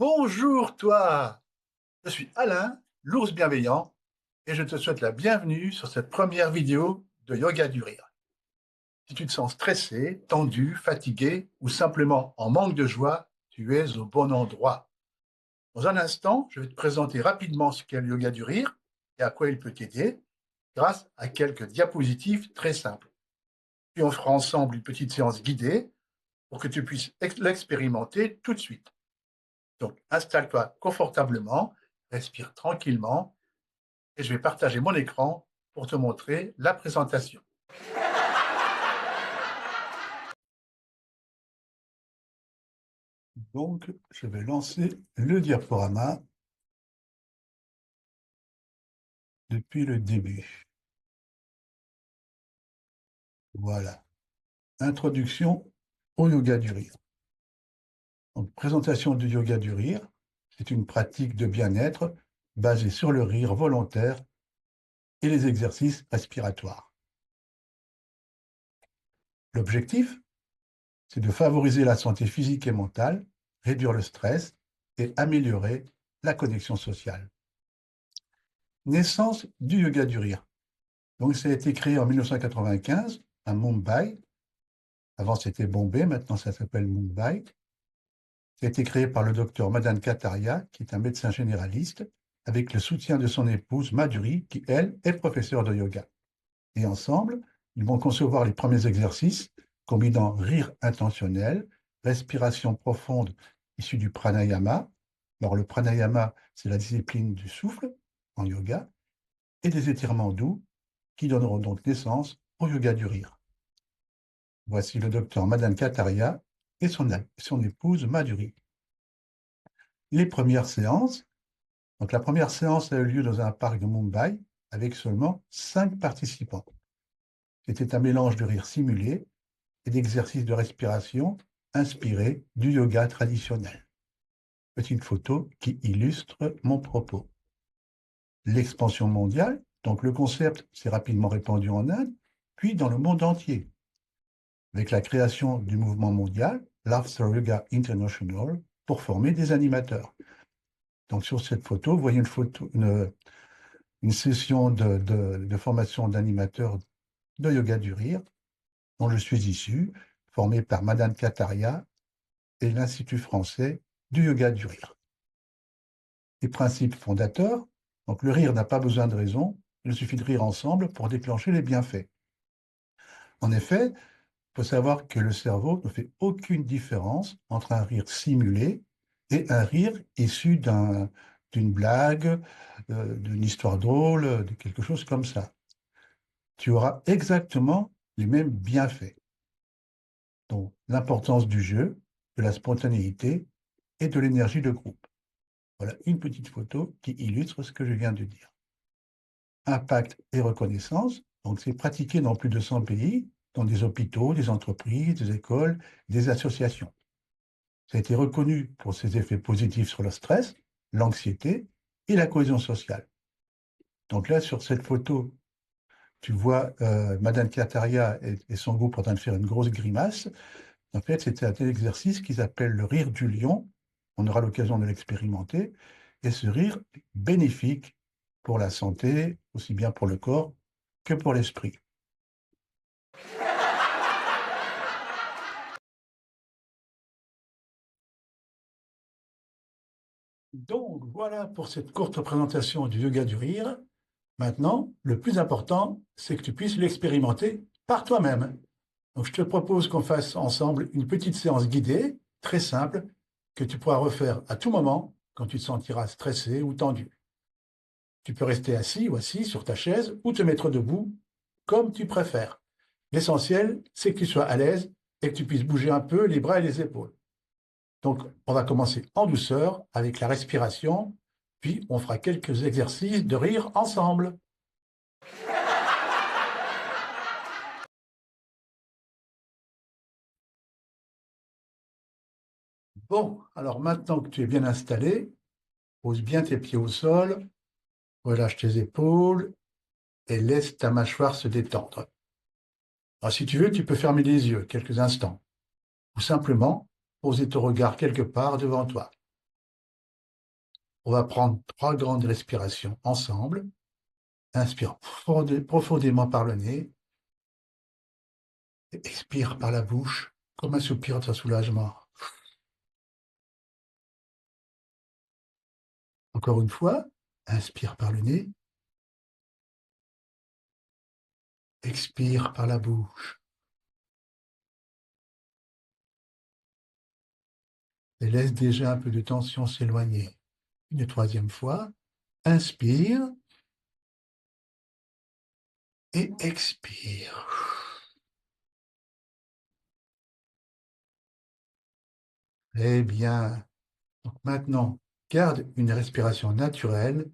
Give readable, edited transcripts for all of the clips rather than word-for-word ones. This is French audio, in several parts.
Bonjour toi, je suis Alain, l'ours bienveillant, et je te souhaite la bienvenue sur cette première vidéo de Yoga du Rire. Si tu te sens stressé, tendu, fatigué ou simplement en manque de joie, tu es au bon endroit. Dans un instant, je vais te présenter rapidement ce qu'est le Yoga du Rire et à quoi il peut t'aider grâce à quelques diapositives très simples. Puis on fera ensemble une petite séance guidée pour que tu puisses l'expérimenter tout de suite. Donc installe-toi confortablement, respire tranquillement et je vais partager mon écran pour te montrer la présentation. Donc, je vais lancer le diaporama depuis le début. Voilà. Introduction au yoga du rire. Donc, présentation du yoga du rire. C'est une pratique de bien-être basée sur le rire volontaire et les exercices respiratoires. L'objectif, c'est de favoriser la santé physique et mentale, réduire le stress et améliorer la connexion sociale. Naissance du yoga du rire. Donc, ça a été créé en 1995 à Mumbai. Avant, c'était Bombay, maintenant ça s'appelle Mumbai. Ça a été créé par le docteur Madan Kataria, qui est un médecin généraliste, avec le soutien de son épouse Madhuri, qui, elle, est professeure de yoga. Et ensemble, ils vont concevoir les premiers exercices combinant rire intentionnel, respiration profonde issue du pranayama. Alors, le pranayama, c'est la discipline du souffle en yoga, et des étirements doux qui donneront donc naissance au yoga du rire. Voici le docteur Madan Kataria et son épouse Madhuri. Les premières séances. Donc, la première séance a eu lieu dans un parc de Mumbai avec seulement 5 participants. C'était un mélange de rire simulé et d'exercices de respiration inspirés du yoga traditionnel. Petite photo qui illustre mon propos. L'expansion mondiale, donc le concept s'est rapidement répandu en Inde, puis dans le monde entier, avec la création du mouvement mondial, Laughter Yoga International, pour former des animateurs. Donc sur cette photo, vous voyez une session de formation d'animateurs de yoga du rire, dont je suis issu, formé par Madame Kataria et l'Institut français du yoga du rire. Les principes fondateurs, donc le rire n'a pas besoin de raison, il suffit de rire ensemble pour déclencher les bienfaits. En effet, il faut savoir que le cerveau ne fait aucune différence entre un rire simulé et un rire issu d'une blague, d'une histoire drôle, de quelque chose comme ça. Tu auras exactement les mêmes bienfaits. Donc, l'importance du jeu, de la spontanéité et de l'énergie de groupe. Voilà une petite photo qui illustre ce que je viens de dire. Impact et reconnaissance, donc c'est pratiqué dans plus de 100 pays, dans des hôpitaux, des entreprises, des écoles, des associations. Ça a été reconnu pour ses effets positifs sur le stress, l'anxiété et la cohésion sociale. Donc là, sur cette photo, tu vois Madame Kataria et son groupe en train de faire une grosse grimace. En fait, c'était un exercice qu'ils appellent le rire du lion. On aura l'occasion de l'expérimenter. Et ce rire est bénéfique pour la santé, aussi bien pour le corps que pour l'esprit. Donc, voilà pour cette courte présentation du yoga du rire. Maintenant, le plus important, c'est que tu puisses l'expérimenter par toi-même. Donc, je te propose qu'on fasse ensemble une petite séance guidée, très simple, que tu pourras refaire à tout moment quand tu te sentiras stressé ou tendu. Tu peux rester assis ou assis sur ta chaise ou te mettre debout, comme tu préfères. L'essentiel, c'est que tu sois à l'aise et que tu puisses bouger un peu les bras et les épaules. Donc, on va commencer en douceur avec la respiration, puis on fera quelques exercices de rire ensemble. Bon, alors maintenant que tu es bien installé, pose bien tes pieds au sol, relâche tes épaules et laisse ta mâchoire se détendre. Alors, si tu veux, tu peux fermer les yeux quelques instants ou simplement poser ton regard quelque part devant toi. On va prendre 3 grandes respirations ensemble. Inspire profondément par le nez. Et expire par la bouche, comme un soupir de soulagement. Encore une fois, inspire par le nez. Expire par la bouche. Et laisse déjà un peu de tension s'éloigner. Une troisième fois, inspire et expire. Eh bien, donc maintenant, garde une respiration naturelle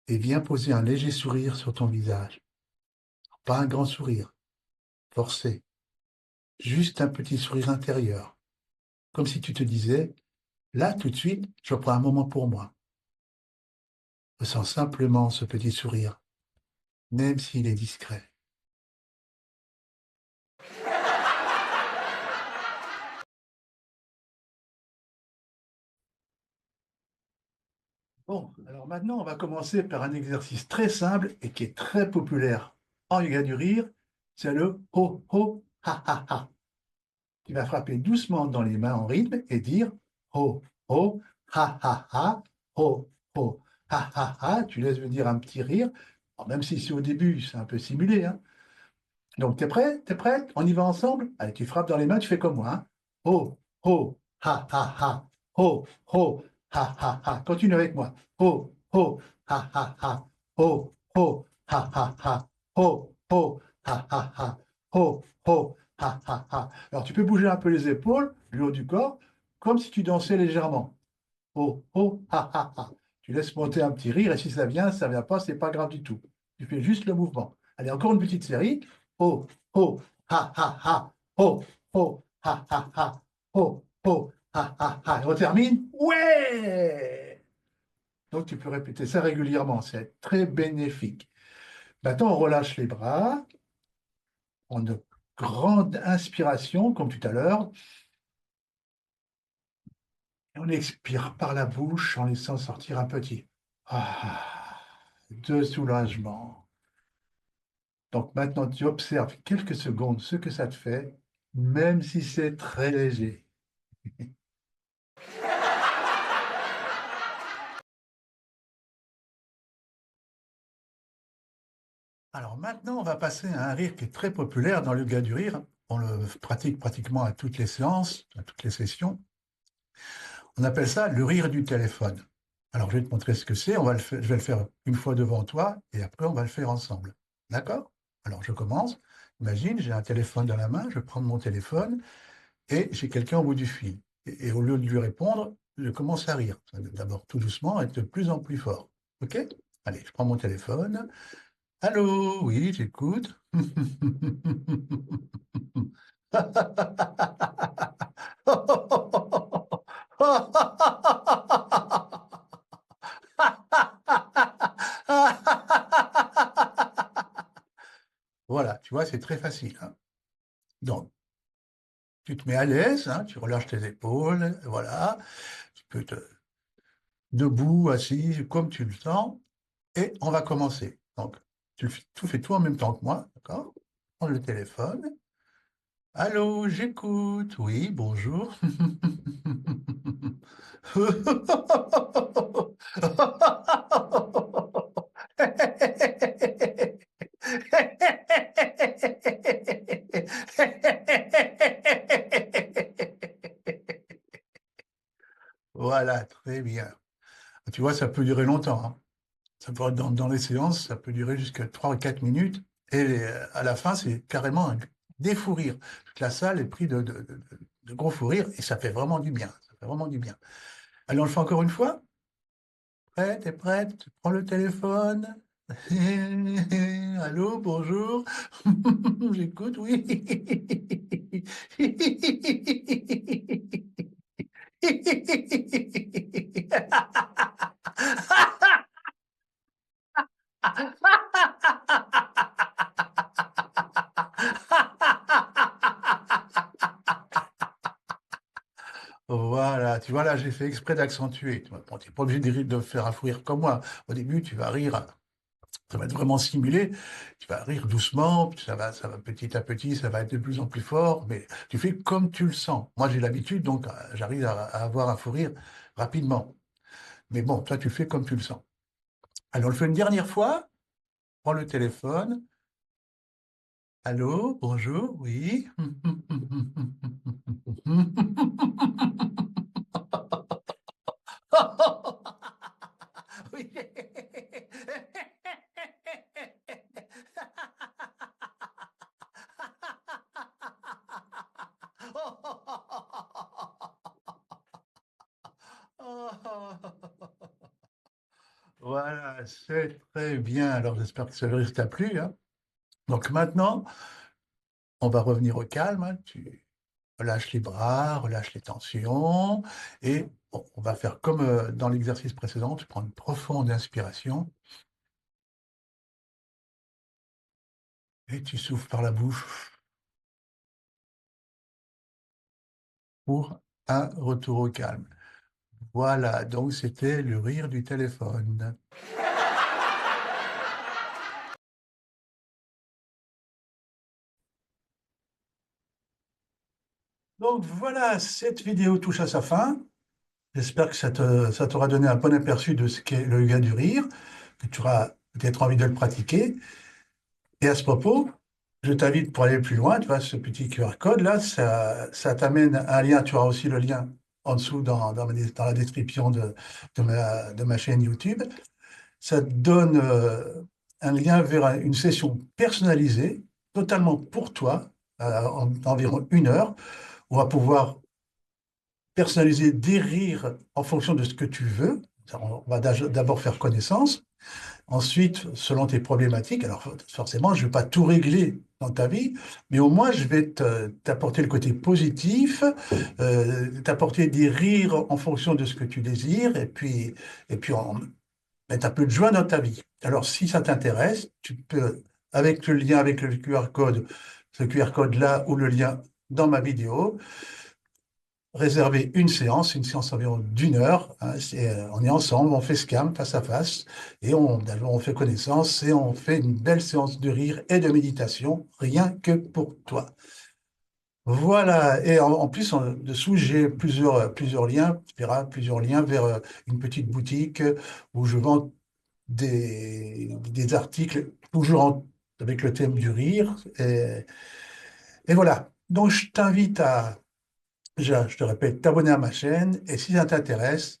et viens poser un léger sourire sur ton visage. Pas un grand sourire, forcé, juste un petit sourire intérieur, comme si tu te disais, là, tout de suite, je prends un moment pour moi. Ressens simplement ce petit sourire, même s'il est discret. Bon, alors maintenant, on va commencer par un exercice très simple et qui est très populaire en yoga du rire, c'est le ho ho ha ha ha. Tu vas frapper doucement dans les mains en rythme et dire ho ho ha ha ha, ho ho ha ha ha. Tu laisses venir un petit rire, alors, même si c'est au début, c'est un peu simulé, hein. Donc, t'es prêt? T'es prête? On y va ensemble? Allez, tu frappes dans les mains, tu fais comme moi, hein. Ho ho ha ha ha, ho ho ha ha ha. Continue avec moi. Ho ho ha ha ha, ho ho ha ha ha, ho ho ha ha ha, ho ho ha ha ha. Alors, tu peux bouger un peu les épaules, le haut du corps, comme si tu dansais légèrement. Oh, oh, ha, ha, ha. Tu laisses monter un petit rire et si ça vient pas, c'est pas grave du tout. Tu fais juste le mouvement. Allez, encore une petite série. Oh, oh, ha, ha, ha. Oh, oh, ha, ha, ha. Oh, oh, ha, ha, ha. Et on termine. Ouais! Donc, tu peux répéter ça régulièrement. C'est très bénéfique. Maintenant, on relâche les bras. On a une grande inspiration, comme tout à l'heure. Et on expire par la bouche en laissant sortir un petit de soulagement. Donc maintenant, tu observes quelques secondes ce que ça te fait, même si c'est très léger. Alors maintenant, on va passer à un rire qui est très populaire dans le yoga du rire. On le pratique pratiquement à toutes les séances, à toutes les sessions. On appelle ça le rire du téléphone. Alors, je vais te montrer ce que c'est. Je vais le faire une fois devant toi et après, on va le faire ensemble. D'accord? Alors, je commence. Imagine, j'ai un téléphone dans la main, je prends mon téléphone et j'ai quelqu'un au bout du fil. Et au lieu de lui répondre, je commence à rire. D'abord tout doucement et de plus en plus fort. OK? Allez, je prends mon téléphone. Allô? Oui, j'écoute. Voilà, tu vois, c'est très facile, hein. Donc, tu te mets à l'aise, hein, tu relâches tes épaules, voilà. Tu peux te debout, assis, comme tu le sens, et on va commencer. Donc, tu fais tout en même temps que moi, d'accord? Prends le téléphone. Allô, j'écoute. Oui, bonjour. Voilà, très bien. Tu vois, ça peut durer longtemps, hein. Ça peut, dans les séances, ça peut durer jusqu'à 3 ou 4 minutes. Et à la fin, c'est carrément des fous rires. Toute la salle est prise de gros fous rires et ça fait vraiment du bien. Ça fait vraiment du bien. Allez, on le fait encore une fois? Prête, t'es prête? Tu prends le téléphone. Allô, bonjour. J'écoute, oui. Voilà, tu vois, là, j'ai fait exprès d'accentuer. Tu n'es pas obligé de faire un fou rire comme moi. Au début, tu vas rire, ça va être vraiment simulé. Tu vas rire doucement, puis ça va petit à petit, ça va être de plus en plus fort, mais tu fais comme tu le sens. Moi, j'ai l'habitude, donc j'arrive à avoir un fou rire rapidement. Mais bon, toi, tu fais comme tu le sens. Alors, on le fait une dernière fois. Prends le téléphone. Allô, bonjour, oui. Oui. Voilà, c'est très bien. Alors, j'espère que ce rire t'a plu, hein. Donc maintenant, on va revenir au calme, hein. Tu relâches les bras, relâches les tensions, et bon, on va faire comme dans l'exercice précédent. Tu prends une profonde inspiration et tu souffles par la bouche pour un retour au calme. Voilà, donc c'était le rire du téléphone. Donc voilà, cette vidéo touche à sa fin. J'espère que ça t'aura donné un bon aperçu de ce qu'est le yoga du rire, que tu auras peut-être envie de le pratiquer. Et à ce propos, je t'invite pour aller plus loin, tu vois, ce petit QR code là, ça t'amène à un lien, tu auras aussi le lien en dessous dans la description de ma chaîne YouTube. Ça te donne un lien vers une session personnalisée, totalement pour toi, en environ 1 heure. On va pouvoir personnaliser des rires en fonction de ce que tu veux. On va d'abord faire connaissance. Ensuite, selon tes problématiques, alors forcément, je ne vais pas tout régler dans ta vie, mais au moins, je vais t'apporter le côté positif, t'apporter des rires en fonction de ce que tu désires, et puis mettre un peu de joie dans ta vie. Alors, si ça t'intéresse, tu peux, avec le lien, avec le QR code, ce QR code-là ou le lien dans ma vidéo, réserver une séance environ d'1 heure, hein. On est ensemble, on fait ce cam face à face, et d'abord on fait connaissance, et on fait une belle séance de rire et de méditation, rien que pour toi. Voilà, et en plus, dessous, j'ai plusieurs liens, tu verras, plusieurs liens vers une petite boutique où je vends des articles, toujours avec le thème du rire. Et voilà. Donc, je t'invite je te répète, t'abonner à ma chaîne. Et si ça t'intéresse,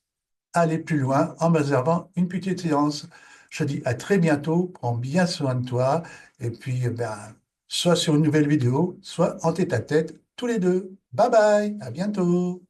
aller plus loin en me réservant une petite séance. Je te dis à très bientôt. Prends bien soin de toi. Et puis, soit sur une nouvelle vidéo, soit en tête à tête, tous les deux. Bye bye. À bientôt.